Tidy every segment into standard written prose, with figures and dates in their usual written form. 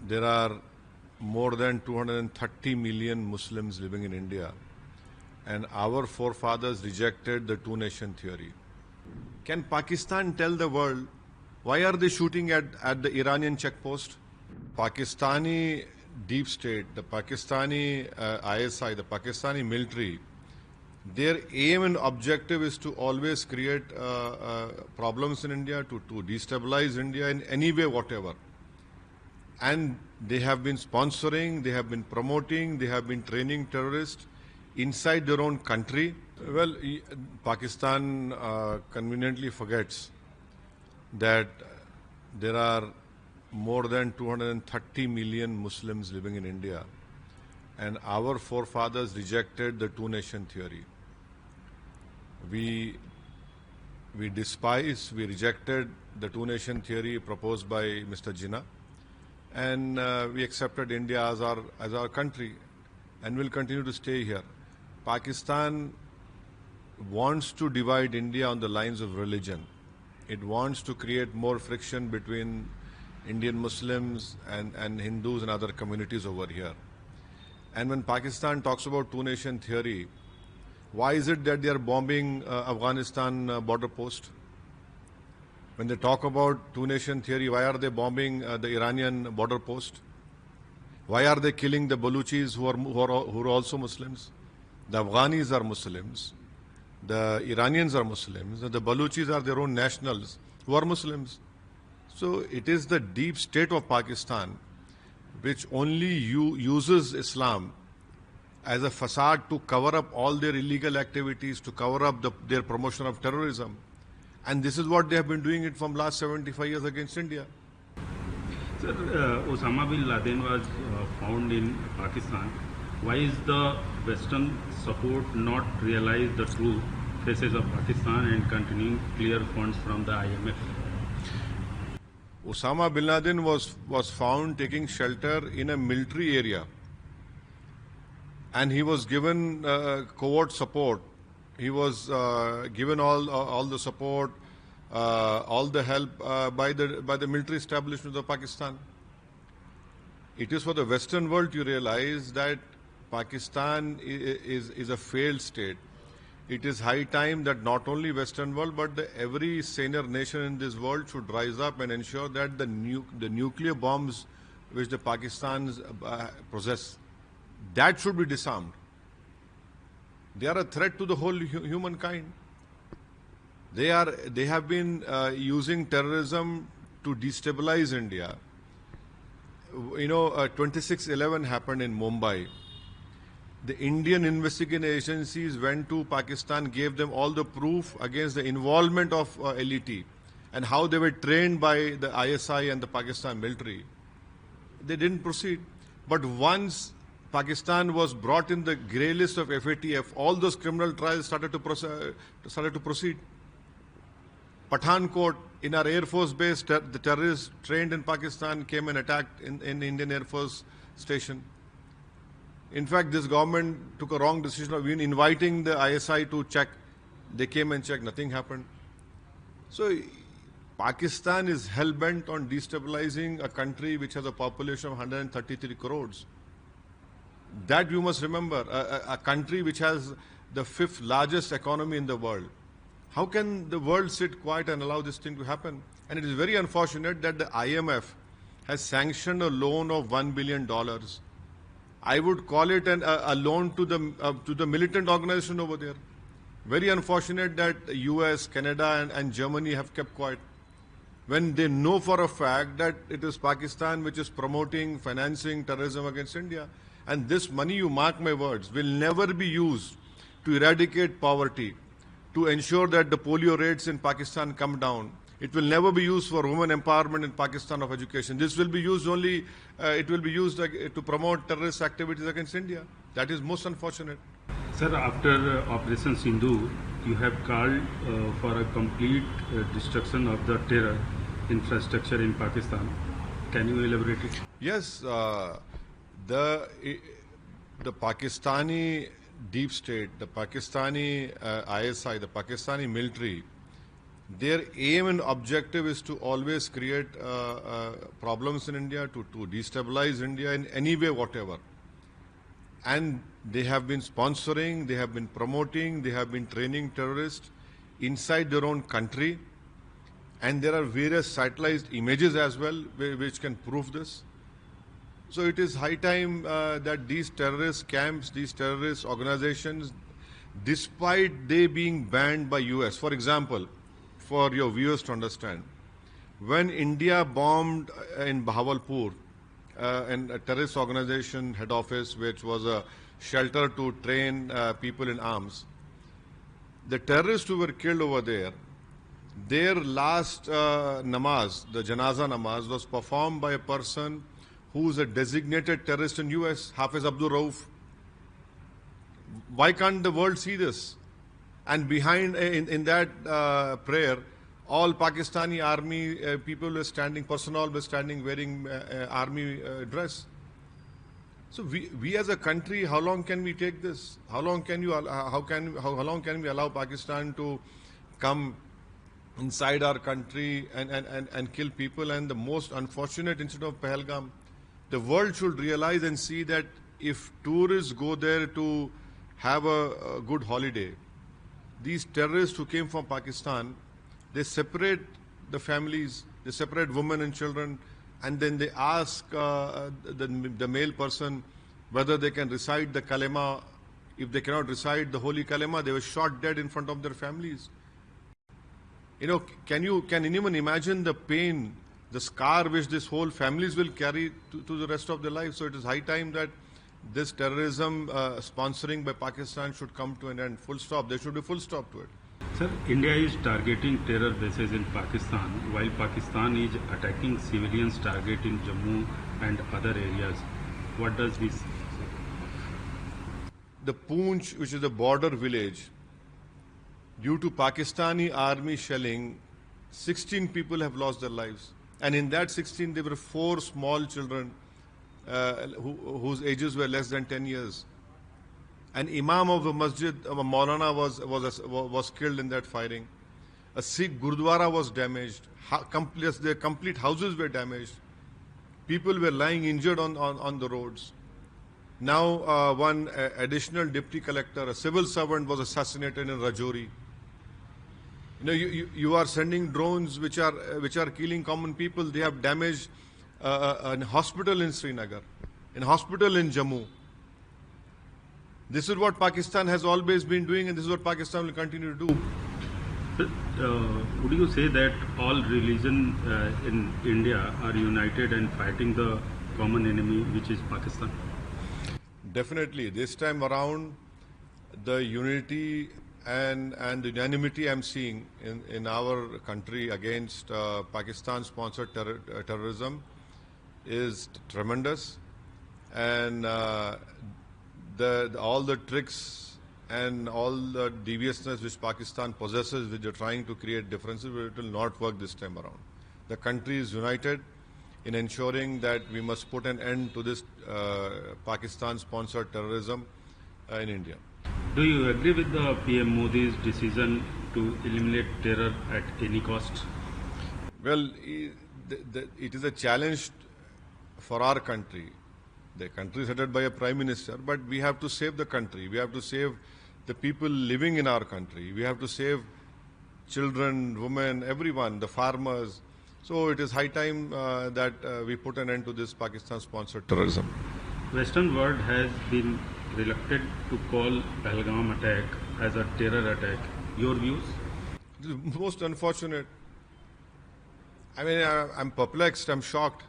there are more than 230 million Muslims living in India, and our forefathers rejected the two-nation theory. Can Pakistan tell the world why are they shooting at the Iranian checkpost? Pakistani deep state, the Pakistani ISI, the Pakistani military, their aim and objective is to always create problems in India, to destabilize India in any way, whatever. And they have been sponsoring, they have been promoting, they have been training terrorists inside their own country. Well, Pakistan conveniently forgets that there are more than 230 million Muslims living in India, and our forefathers rejected the two-nation theory. We rejected the two-nation theory proposed by Mr. Jinnah, and we accepted India as our country, and will continue to stay here. Pakistan wants to divide India on the lines of religion. It wants to create more friction between Indian Muslims and Hindus and other communities over here. And when Pakistan talks about two-nation theory, why is it that they are bombing Afghanistan border post? When they talk about two-nation theory, why are they bombing the Iranian border post? Why are they killing the Baluchis who are also Muslims? The Afghanis are Muslims. The Iranians are Muslims. The Baluchis are their own nationals who are Muslims. So it is the deep state of Pakistan which only uses Islam as a facade to cover up all their illegal activities, to cover up their promotion of terrorism. And this is what they have been doing it from last 75 years against India. Sir, Osama bin Laden was found in Pakistan. Why is the Western support not realize the true faces of Pakistan and continuing clear funds from the IMF? Osama bin Laden was found taking shelter in a military area, and he was given covert support. He was given all the support, all the help by the military establishment of Pakistan. It is for the Western world to realize that Pakistan is a failed state. It is high time that not only Western world but every senior nation in this world should rise up and ensure that the nuclear bombs which the Pakistans possess, that should be disarmed. They are a threat to the whole humankind. They have been using terrorism to destabilize India. 26/11 happened in Mumbai. The Indian investigation agencies went to Pakistan, gave them all the proof against the involvement of LET and how they were trained by the ISI and the Pakistan military. They didn't proceed. But once Pakistan was brought in the grey list of FATF, all those criminal trials started to proceed. Pathankot, in our Air Force base, the terrorists trained in Pakistan came and attacked in Indian Air Force station. In fact, this government took a wrong decision of even inviting the ISI to check. They came and checked, nothing happened. So Pakistan is hell-bent on destabilizing a country which has a population of 133 crores. That you must remember, a country which has the 5th largest economy in the world. How can the world sit quiet and allow this thing to happen? And it is very unfortunate that the IMF has sanctioned a loan of $1 billion. I would call it a loan to the militant organization over there. Very unfortunate that the US, Canada and Germany have kept quiet, when they know for a fact that it is Pakistan which is promoting, financing terrorism against India. And this money, you mark my words, will never be used to eradicate poverty, to ensure that the polio rates in Pakistan come down. It will never be used for women empowerment in Pakistan of education. This will be used only, to promote terrorist activities against India. That is most unfortunate. Sir, after Operation Sindhu, you have called for a complete destruction of the terror infrastructure in Pakistan. Can you elaborate it? Yes, the Pakistani deep state, the Pakistani ISI, the Pakistani military, Their aim and objective is to always create problems in India, to destabilize India in any way, whatever. And they have been sponsoring, they have been promoting, they have been training terrorists inside their own country. And there are various satellite images as well which can prove this. So it is high time that these terrorist camps, these terrorist organizations, despite they being banned by US, for example, for your viewers to understand, when India bombed in Bahawalpur, and a terrorist organization head office, which was a shelter to train people in arms, the terrorists who were killed over there, their last namaz, the janaza namaz, was performed by a person who is a designated terrorist in US, Hafiz Abdul Rauf. Why can't the world see this? And behind, in that prayer, all Pakistani army people were standing, personnel were standing wearing army dress. So we as a country, how long can we take this? How long can long can we allow Pakistan to come inside our country and kill people? And the most unfortunate incident of Pahalgam, the world should realize and see that if tourists go there to have a good holiday, these terrorists who came from Pakistan, they separate the families, they separate women and children, and then they ask the male person whether they can recite the kalema. If they cannot recite the holy kalema, they were shot dead in front of their families. You know, can anyone imagine the pain, the scar which this whole families will carry to the rest of their life? So it is high time that this terrorism sponsoring by Pakistan should come to an end. Full stop. There should be full stop to it. Sir, India is targeting terror bases in Pakistan, while Pakistan is attacking civilians target in Jammu and other areas. What does this say? The Poonch, which is a border village, due to Pakistani army shelling, 16 people have lost their lives. And in that 16, there were 4 small children whose ages were less than 10 years. An imam of the masjid, Maulana, was killed in that firing. A Sikh Gurdwara was damaged. Their complete houses were damaged. People were lying injured on the roads. Now, one additional deputy collector, a civil servant, was assassinated in Rajouri. You know, you are sending drones which are killing common people. They have damaged a hospital in Srinagar, a hospital in Jammu. This is what Pakistan has always been doing, and this is what Pakistan will continue to do. Would you say that all religion in India are united and fighting the common enemy, which is Pakistan? Definitely. This time around, the unity and the unanimity I'm seeing in our country against Pakistan-sponsored terrorism is tremendous. And all the tricks and all the deviousness which Pakistan possesses, which are trying to create differences, it will not work this time around. The country is united in ensuring that we must put an end to this Pakistan-sponsored terrorism in India. Do you agree with the PM Modi's decision to eliminate terror at any cost? Well, it is a challenge for our country. The country is headed by a prime minister, but we have to save the country. We have to save the people living in our country. We have to save children, women, everyone, the farmers. So it is high time that we put an end to this Pakistan-sponsored terrorism. Western world has been reluctant to call Pahalgam attack as a terror attack. Your views? It is most unfortunate. I mean, I'm perplexed, I'm shocked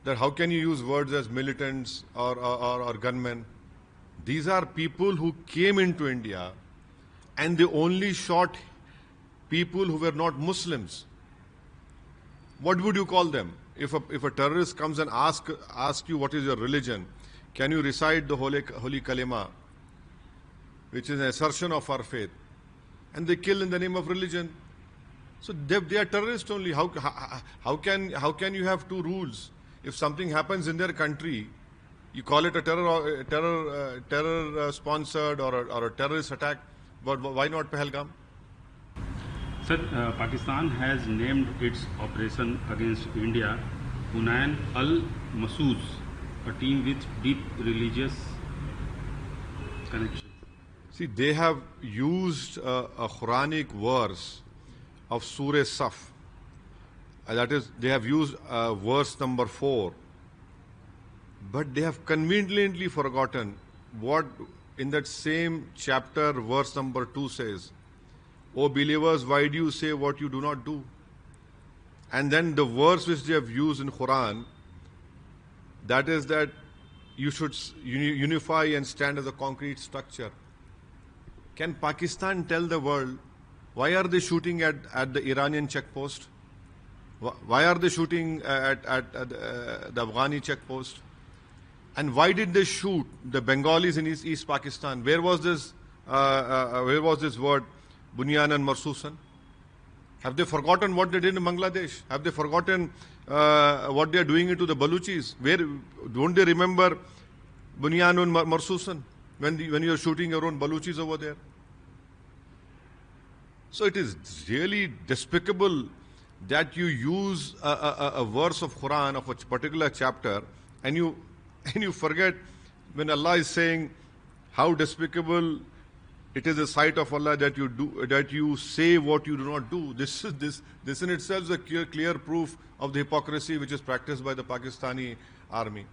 that how can you use words as militants or gunmen? These are people who came into India and they only shot people who were not Muslims. What would you call them? If a terrorist comes and asks you what is your religion, can you recite the holy kalima, which is an assertion of our faith, and they kill in the name of religion? So they are terrorists only. How can you have two rules? If something happens in their country, you call it a terror sponsored or a terrorist attack, but why not Pahalgam? Sir, Pakistan has named its operation against India Hunayn al-Massouz, a team with deep religious connection. See, they have used a Quranic verse of Surah Saf. That is, they have used verse number 4. But they have conveniently forgotten what in that same chapter, verse number 2 says, O believers, why do you say what you do not do? And then the verse which they have used in Quran, that is that you should unify and stand as a concrete structure. Can Pakistan tell the world why are they shooting at the Iranian checkpost? Why are they shooting at the Afghani checkpost? And why did they shoot the Bengalis in East Pakistan? Where was this word, Bunyan and Marsusan? Have they forgotten what they did in Bangladesh? Have they forgotten what they are doing to the Baluchis? Don't they remember Bunyan and Marsusan when you are shooting your own Baluchis over there? So it is really despicable that you use a verse of Quran of a particular chapter and you forget when Allah is saying how despicable it is a sight of Allah that you say what you do not do. This in itself is a clear proof of the hypocrisy which is practiced by the Pakistani army.